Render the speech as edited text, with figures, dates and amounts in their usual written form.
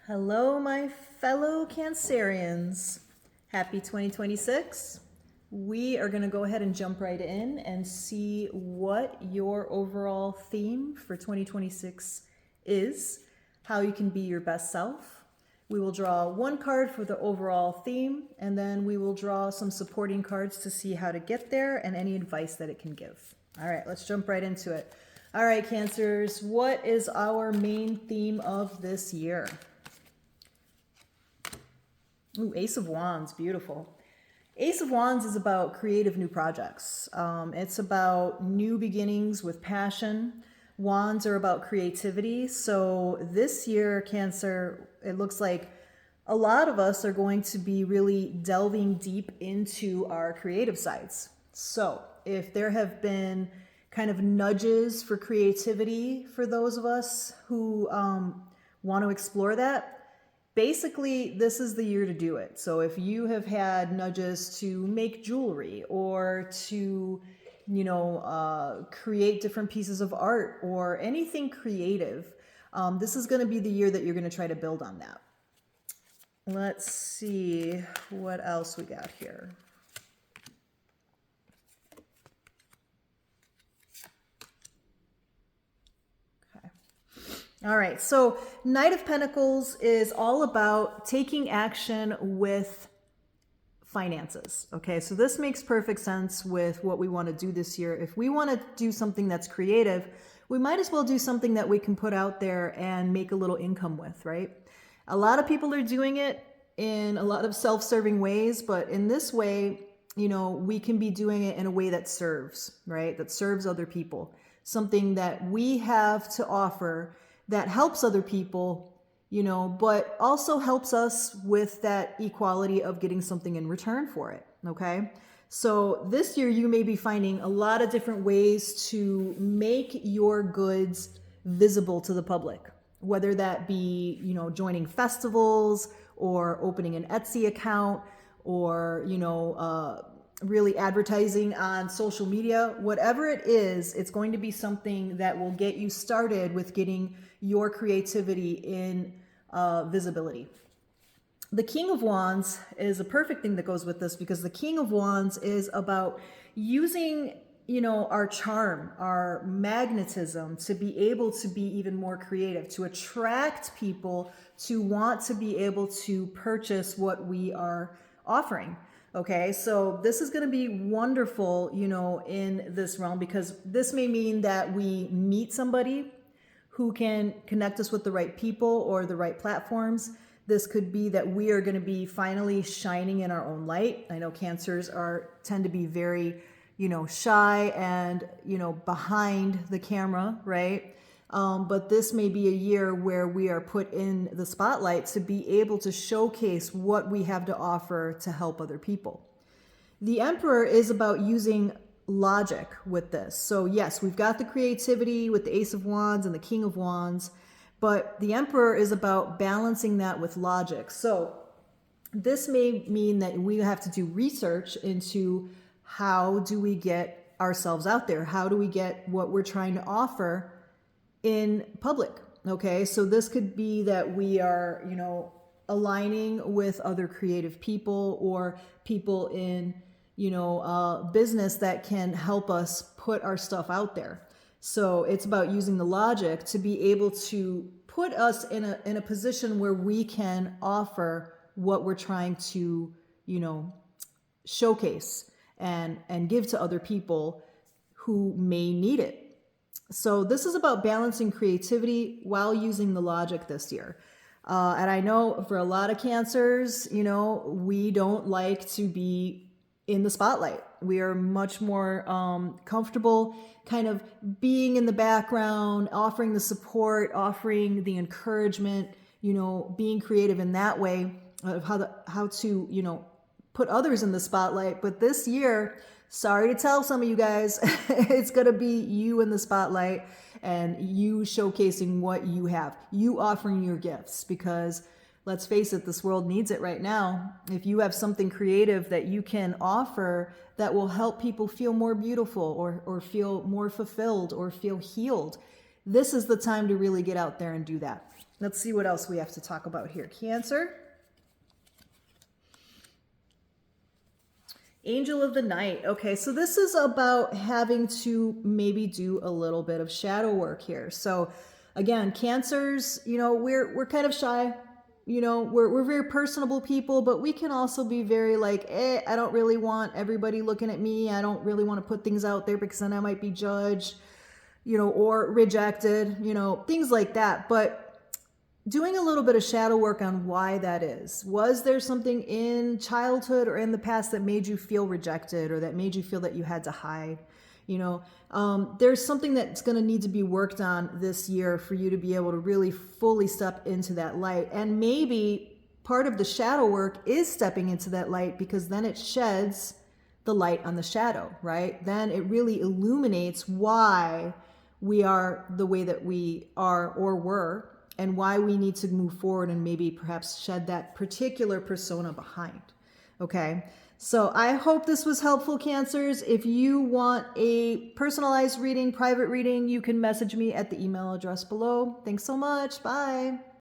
Hello, my fellow Cancerians. Happy 2026. We are going to go ahead and jump right in and see what your overall theme for 2026 is, how you can be your best self. We will draw one card for the overall theme, and then we will draw some supporting cards to see how to get there and any advice that it can give. All right, let's jump right into it. All right, Cancers, what is our main theme of this year? Ooh, Ace of Wands, beautiful. Ace of Wands is about creative new projects. It's about new beginnings with passion. Wands are about creativity. So this year, Cancer, it looks like a lot of us are going to be really delving deep into our creative sides. So if there have been kind of nudges for creativity for those of us who want to explore that, basically, this is the year to do it. So if you have had nudges to make jewelry or to, create different pieces of art or anything creative, this is going to be the year that you're going to try to build on that. Let's see what else we got here. All right, so Knight of Pentacles is all about taking action with finances. Okay, so this makes perfect sense with what we want to do this year. If we want to do something that's creative, we might as well do something that we can put out there and make a little income with, right? A lot of people are doing it in a lot of self-serving ways, but in this way, we can be doing it in a way that serves, right? That serves other people. Something that we have to offer that helps other people, but also helps us with that equality of getting something in return for it, okay? So this year you may be finding a lot of different ways to make your goods visible to the public, whether that be, joining festivals or opening an Etsy account or, really advertising on social media. Whatever it is, it's going to be something that will get you started with getting your creativity in visibility. The King of Wands is a perfect thing that goes with this because the King of Wands is about using, our charm, our magnetism to be able to be even more creative, to attract people to want to be able to purchase what we are offering. Okay, so this is going to be wonderful, in this realm because this may mean that we meet somebody who can connect us with the right people or the right platforms. This could be that we are going to be finally shining in our own light. I know Cancers tend to be very, shy and, behind the camera, right? But this may be a year where we are put in the spotlight to be able to showcase what we have to offer to help other people. The Emperor is about using logic with this. So yes, we've got the creativity with the Ace of Wands and the King of Wands, but the Emperor is about balancing that with logic. So this may mean that we have to do research into how do we get ourselves out there? How do we get what we're trying to offer in public? Okay, so this could be that we are, aligning with other creative people or people in, business that can help us put our stuff out there. So it's about using the logic to be able to put us in a position where we can offer what we're trying to, showcase and give to other people who may need it. So this is about balancing creativity while using the logic this year. And I know for a lot of Cancers, we don't like to be in the spotlight. We are much more comfortable kind of being in the background, offering the support, offering the encouragement, being creative in that way of how to, put others in the spotlight. But this year, sorry to tell some of you guys, it's going to be you in the spotlight and you showcasing what you have, you offering your gifts, because let's face it, this world needs it right now. If you have something creative that you can offer that will help people feel more beautiful or feel more fulfilled or feel healed, this is the time to really get out there and do that. Let's see what else we have to talk about here. Cancer. Angel of the Night. Okay, so this is about having to maybe do a little bit of shadow work here. So again, Cancers, you know, we're kind of shy. You know, we're very personable people, but we can also be very like, I don't really want everybody looking at me. I don't really want to put things out there because then I might be judged, you know, or rejected, you know, things like that. But doing a little bit of shadow work on why that is. Was there something in childhood or in the past that made you feel rejected or that made you feel that you had to hide? You know, there's something that's going to need to be worked on this year for you to be able to really fully step into that light. And maybe part of the shadow work is stepping into that light, because then it sheds the light on the shadow, right? Then it really illuminates why we are the way that we are or were, and why we need to move forward and maybe perhaps shed that particular persona behind. Okay, so I hope this was helpful, Cancers. If you want a personalized reading, private reading, you can message me at the email address below. Thanks so much. Bye.